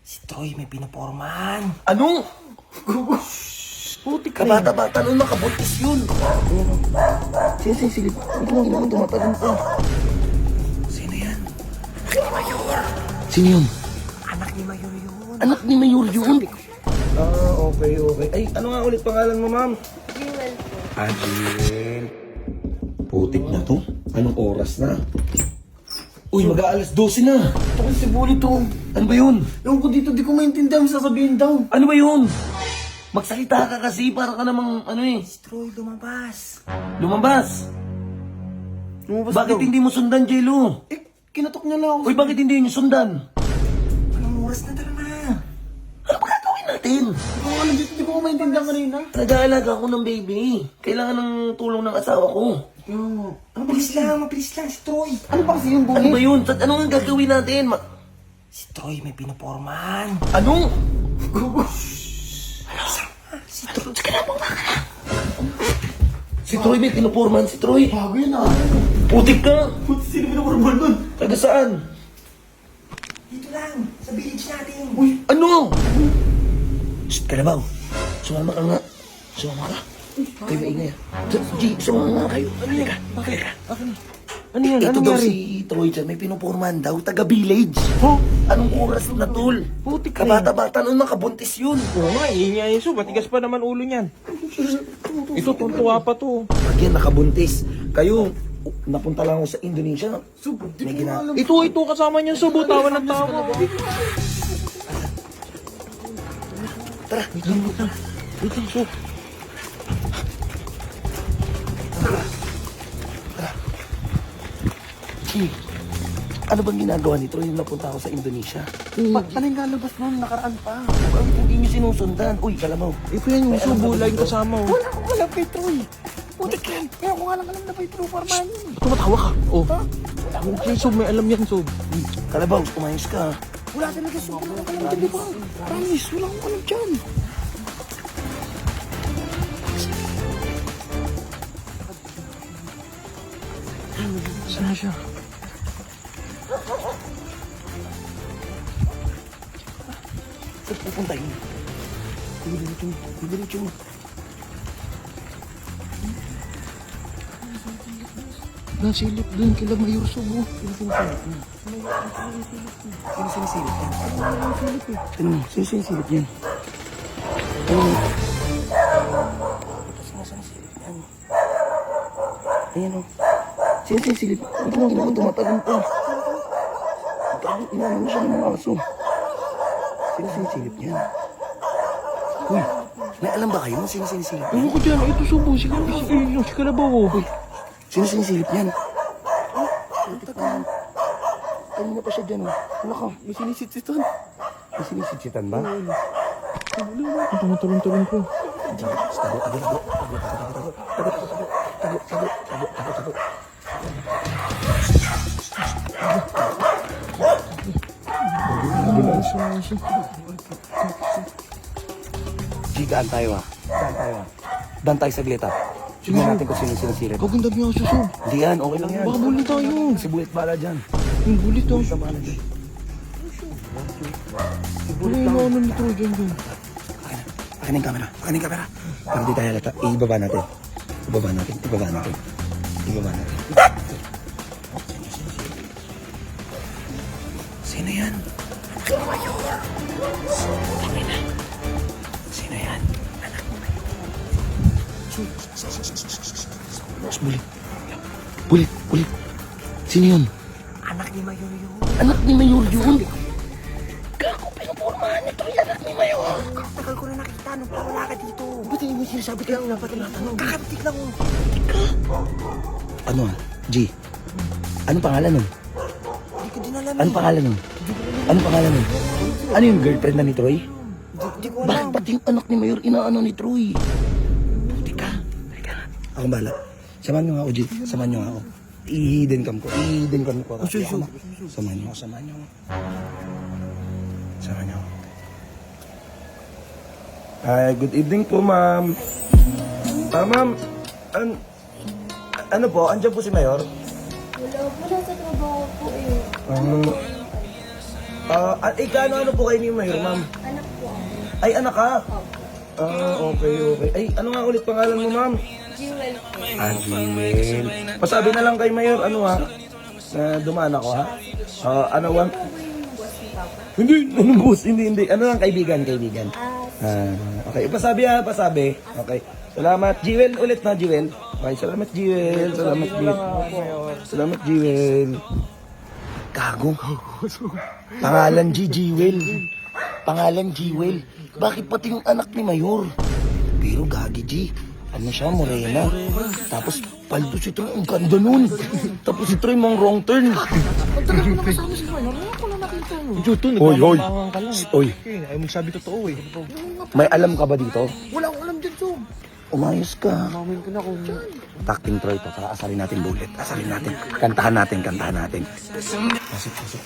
Si Troy may pinapormahan. Ano? Puti ka rin. Kabata-bata nun, nakabuntis yun. Ayan o. Sige, silip. Ito lang, ito lang, tumatalon pa. Sino yan? Anak ni Mayor. Sino yun? Anak ni Mayor yun. Anak ni Mayor yun? Okay. Ay, ano nga ulit pangalan mo, ma'am? Jewel po. Jewel. Putik na to. Anong oras na? Uy, mag-aalas 12 na. Ito kasi si Bully to. Ano ba yun? Ewan ko dito, di ko maintindihan sasabihin daw. Ano ba yun? Magsalita ka kasi, para ka namang, ano eh. Si Troy lumabas. Lumabas. Lumabas Bakit daw. hindi mo sundan, Jelo? Kinatok niya lang ako. Uy, bakit hindi nyo sundan? Anong oras na tara na? Ano ba gagawin natin? Di ko maintindihan kanina. Nag-aalaga ako ng baby. Kailangan ng tulong ng asawa ko. Mabilis lang, si Troy. Ano ba kasi yung Ano ba yun? Ano ang gagawin natin? Si Troy may pinapormahan. Ano? Si Troy. Si Troy may pinuporman si Troy. Bago yun ah. Putik ka! Buti sino pinapormahan nun? Taga saan? Dito lang, sa village natin. Ano? Shh, Kalabaw. Sumama ka nga. Sumama ka. Kayo maingay ah. G, sumama nga kayo. Halika. Halika. Ano yan? Ito Anong daw nangyari? si Troy dyan, may pinupormahan daw, taga-village. Huh? Anong oras na, tol? Putik ka rin. Kabata-bata nun, nakabuntis yun. Oo nga, iingay yun. So, matigas pa naman ulo niyan. Ito, tuntua pa to. Pag yan, nakabuntis. Kayo, napunta lang ako sa Indonesia. May gina... Ito, kasama niyan. So, tawa ng tawa. Tara, Wait lang, so. ano bang ginagawa ni Troy nung napunta ako sa Indonesia? Paano yung lalabas nun? Nakaraan pa. Bakit hindi niyo sinusundan? Uy, Kalabaw. Ito yan yung subo, laging kasama. Oh. Wala akong alam kay Troy. Putik yan. Kaya ko nga lang alam na may pinapormahan yun. Tumatawa ka. Oh. Okay, so may alam yan, so. Kalabaw, umayos ka. Wala talaga sobrang alam dyan, di ba? Promise, wala akong alam dyan. Saan na siya? Saan pupunta yun? Diretso mo. Nasilip dun kila Mayor Subo. Sino sinisilip yan? Ano mo? Sino sinisilip yan? Ano mo? Sino sinisilip yan? Ayan o. Sino sinisilip? Ito lang, tumatalon pa. Inaano mo siya ng mga aso. Sino sinisilip yan? Uy, may alam ba kayo? Sino sinisilip yan? Ano ko dyan? Ito Subo. Si Kalabaw. Oh. Sino sinisilip yan? Kanina pa siya dyan o. Wala ka. May sinisitsitan. May sinisitsitan ba? Tumatulong ko. Daan tayo ah. Daan tayo saglit ah. Tignan natin kung sino sinisilip. Huwag ang dami ako susub. Hindi yan, okay lang yan. Baka bully tayo. Si Bulit bala dyan. Yung bulit to. Sa bala dyan. Ano yung ano nito dyan dyan? Akin yung camera. Akin yung camera. Para di tayo halata. Ibaba natin. Ibaba natin. Ibaba natin. Ibaba natin. Sino yan? Mayor. Sino yan? Anak mo Mayor. Bulit. Bulit. Sino yun? Anak ni Mayor yun. Anak ni Mayor yun. Gago, pinupormahan nito yung anak ni Mayor. Tagal ko na nakita nung wala ka dito. Ba't hindi mo sinasabi ka lang dapat tinatanong? Kakatik lang mo. Ano G? Anong pangalan nun? Hindi ko din alam Anong pangalan nun? Anong pangalan nun? Ano yung girlfriend na ni Troy? Hindi ko Bakit alam. pati yung anak ni Mayor inaano ni Troy? Buti ka. Ako bala. Samahan nyo nga ako, G. Samahan nyo nga ako. I-hidden cam ko. I-hidden cam ko. Samahan nyo ako. Samahan nyo ako. Samahan nyo ako. Hi, good evening po, ma'am. Ma'am, ano po? Andiyan po si Mayor? Wala sa trabaho po eh. Ano po kayo ni Mayor, ma'am? Anak po ako. Ay, anak ka? Okay. Ay, ano nga ulit pangalan mo, ma'am? Jewel po. Jewel. Pasabi na lang kay Mayor, na dumaan ako, ha? Ano, Ano po ba yung boss ni Papa? Hindi, anong boss? Hindi. Ano lang, kaibigan. Ah, Okay, pasabi. Okay. Salamat, Jewel ulit na, Jewel. Okay, salamat, Jewel. Salamat, Jewel. Gago. Pangalan Jewel. Bakit pati yung anak ni Mayor? Pero gagi, G. Ano siya, morena. Tapos, paldo si Troy. Ang ganda nun. Tapos si Troy, mang wrong turn. Ang tagal ko na kasama si Mayor. Ngayon ko na nakita yun. Juto, Oy. nagmamangangan ka lang. Oy, Ayaw magsabi totoo eh. may alam ka ba dito? Wala akong alam dyan, Sob. Umayos ka. Mamin ko na kung... Takting Troy to. Tara, asalin natin bullet. Kantahan natin.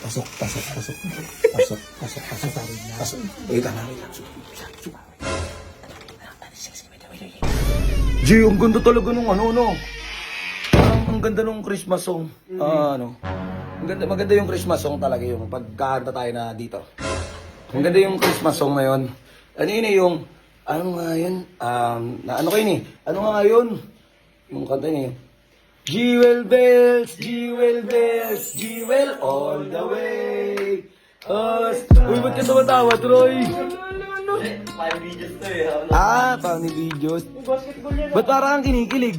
Pasok. Wait lang. G, ang ganda talaga nung ang ganda nung Christmas song. Maganda yung Christmas song talaga yung pagkanta tayo na dito. Ang ganda yung Christmas song na yun. Ano yun yung, ano nga yun? Ano nga yun? Yung kanta niya Jewel bells, Jewel all the way. Uy, ba't ka tumatawa, Troy? Funny videos. Ba't parang kinikilig?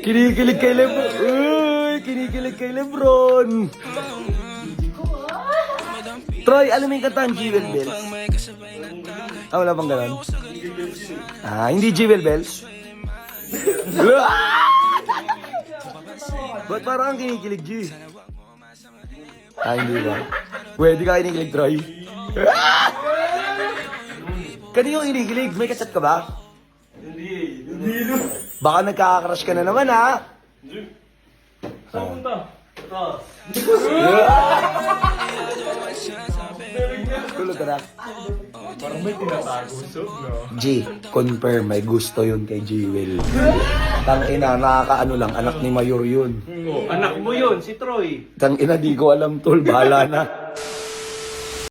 Kinikilig kay Lebron. Uy, kinikilig kay Lebron. Troy, alam mo yung kantahan Jewel Bells? Wala bang ganon? Hindi Jewel Bells? Ba't parang kinikilig, G? Hindi ba? Pwede ka kinikilig, Troy? Kanino yung kinikilig? May kachat ka ba? Hindi. Baka nagkaka-crush ka na naman, ha? Saan punta? Tulog ka na. Parang may tinatago, Sob, no? G, confirm, may gusto yun kay Jewel. Tangina, nakakaano lang, anak ni Mayor yun. Anak mo yun, si Troy. Tangina, di ko alam, tol, bahala na.